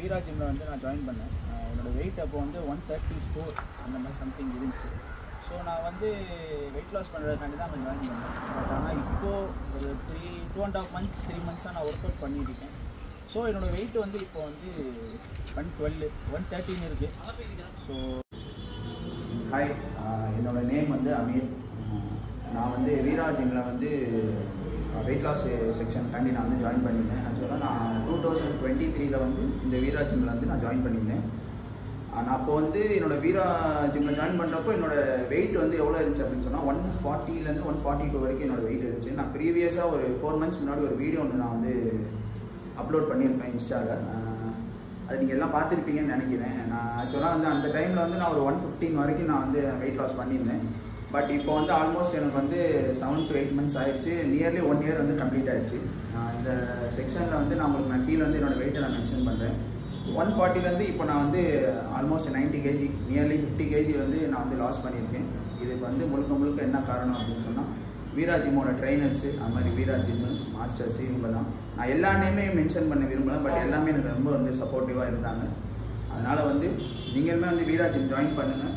வீரா ஜிம்மில் வந்து நான் ஜாயின் பண்ணேன். என்னோடய வெயிட் அப்போ வந்து 134 அந்த மாதிரி சம்திங் இருந்துச்சு. ஸோ நான் வந்து வெயிட் லாஸ் பண்ணுறதுக்காண்டி தான் நான் ஜாயின் பண்ணேன். பட் ஆனால் இப்போது ஒரு 2.5 months 3 months நான் ஒர்க் அவுட் பண்ணியிருக்கேன். ஸோ என்னோடய வெயிட் வந்து இப்போ வந்து 112 113 இருக்குது. ஸோ ஹாய், என்னோடய நேம் வந்து அமீர். நான் வந்து வீரா ஜிம்மில் வந்து வெயிட் லாஸ் செக்ஷனுக்காண்டி நான் வந்து ஜாயின் பண்ணியிருந்தேன். ஆக்சுவலாக நான் 2023 வந்து இந்த வீரா ஜிம்மில் வந்து நான் ஜாயின் பண்ணியிருந்தேன். நான் அப்போ வந்து என்னோடய வீரா ஜிம்மில் ஜாயின் பண்ணுறப்போ என்னோடய வெயிட் வந்து எவ்வளோ இருந்துச்சு அப்படின்னு சொன்னால் 140லேருந்து 142 வரைக்கும் என்னோடய வெயிட் இருந்துச்சு. நான் ப்ரீவியஸாக ஒரு 4 months முன்னாடி ஒரு வீடியோ ஒன்று நான் வந்து அப்லோட் பண்ணியிருப்பேன் இன்ஸ்டாவில். அது நீங்கள் எல்லாம் பார்த்துருப்பீங்கன்னு நினைக்கிறேன். நான் ஆக்சுவலாக வந்து அந்த டைமில் வந்து நான் ஒரு 115 வரைக்கும் நான் வந்து வெயிட் லாஸ் பண்ணியிருந்தேன். பட் இப்போ வந்து ஆல்மோஸ்ட் எனக்கு வந்து 7 to 8 months ஆயிடுச்சு. நியர்லி 1 year வந்து கம்ப்ளீட் ஆயிடுச்சு. இந்த செக்ஷனில் வந்து நான் கீழே வந்து என்னோடய வெயிட்டை நான் மென்ஷன் பண்ணுறேன். 140லேருந்து இப்போ நான் வந்து ஆல்மோஸ்ட் 90 kg, நியர்லி 50 kg வந்து நான் வந்து லாஸ் பண்ணியிருக்கேன். இதுக்கு வந்து முழுக்க என்ன காரணம் அப்படின்னு சொன்னால் வீரா ஜிம்மோட ட்ரைனர்ஸு, அது மாதிரி வீரா ஜிம்மு மாஸ்டர்ஸு இவங்க தான். நான் எல்லா நேமே மென்ஷன் பண்ண விரும்பலை, பட் எல்லாமே எனக்கு ரொம்ப வந்து சப்போர்ட்டிவாக இருந்தாங்க. அதனால் வந்து நீங்களுமே வந்து வீரா ஜிம் ஜாயின் பண்ணுங்கள்,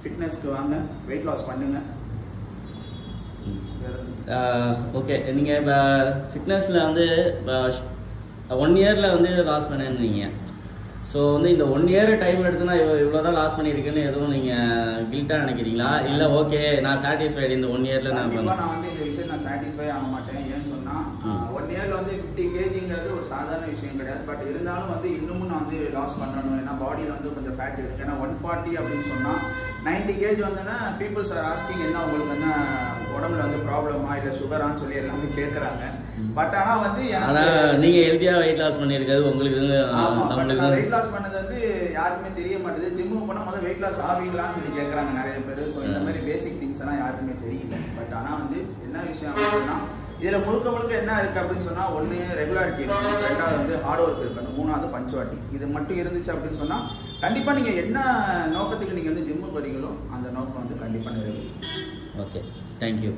ஃபிட்னஸ்க்கு வாங்க, வெயிட் லாஸ் பண்ணுங்கள். ஓகே, நீங்கள் இப்போ ஃபிட்னஸில் வந்து 1 yearல வந்து லாஸ் பண்ணீங்க. ஸோ வந்து இந்த 1 year டைம் எடுத்துனா இவ்வளோ தான் லாஸ் பண்ணியிருக்கேன்னு எதுவும் நீங்கள் கில்ட்டாக நினைக்கிறீங்களா? இல்லை ஓகே நான் சாட்டிஸ்ஃபைடு இந்த 1 yearல நான் வந்து இந்த விஷயம் நான் சாட்டிஸ்ஃபை ஆக மாட்டேன். ஏன்னு சொன்னால் 1 yearல வந்து 50 kgங்கிறது ஒரு சாதாரண விஷயம் கிடையாது. பட் இருந்தாலும் வந்து இன்னமும் நான் வந்து லாஸ் பண்ணணும். ஏன்னா பாடியில் வந்து கொஞ்சம் ஃபேட் இருக்குது. ஏன்னா 140 அப்படின்னு சொன்னால் 90 kg வந்தோன்னா பீப்புள்ஸ் ஆர் ஆஸ்கிங் என்ன உங்களுக்கு என்ன உடம்புல வந்து ப்ராப்ளமா இல்லை சுகரான்னு சொல்லி எல்லாமே கேட்குறாங்க. பட் ஆனால் வந்து நீங்கள் ஹெல்த்தியாக வெயிட் லாஸ் பண்ணியிருக்காது உங்களுக்கு வெயிட் லாஸ் பண்ணது வந்து யாருக்குமே தெரிய மாட்டேது. ஜிம்முக்கு போனால் முதல்ல வெயிட் லாஸ் ஆவீங்களான்னு சொல்லி கேட்குறாங்க நிறைய பேர். ஸோ இந்த மாதிரி பேசிக் திங்ஸ் எல்லாம் யாருக்குமே தெரியல. பட் ஆனால் வந்து என்ன விஷயம் அப்படின்னா இதில் முழுக்க என்ன இருக்குது அப்படின்னு சொன்னால், ஒன்று ரெகுலாரிட்டி இருக்கணும், 2வது வந்து ஹார்ட் ஒர்க் இருக்கணும், 3வது பஞ்சுவாலிட்டி. இது மட்டும் இருந்துச்சு அப்படின்னு சொன்னால் கண்டிப்பாக நீங்கள் என்ன நோக்கத்துக்கு நீங்கள் வந்து ஜிம்முக்கு வரீங்களோ அந்த நோக்கம் வந்து கண்டிப்பாக நிறைவேறும். Okay, thank you.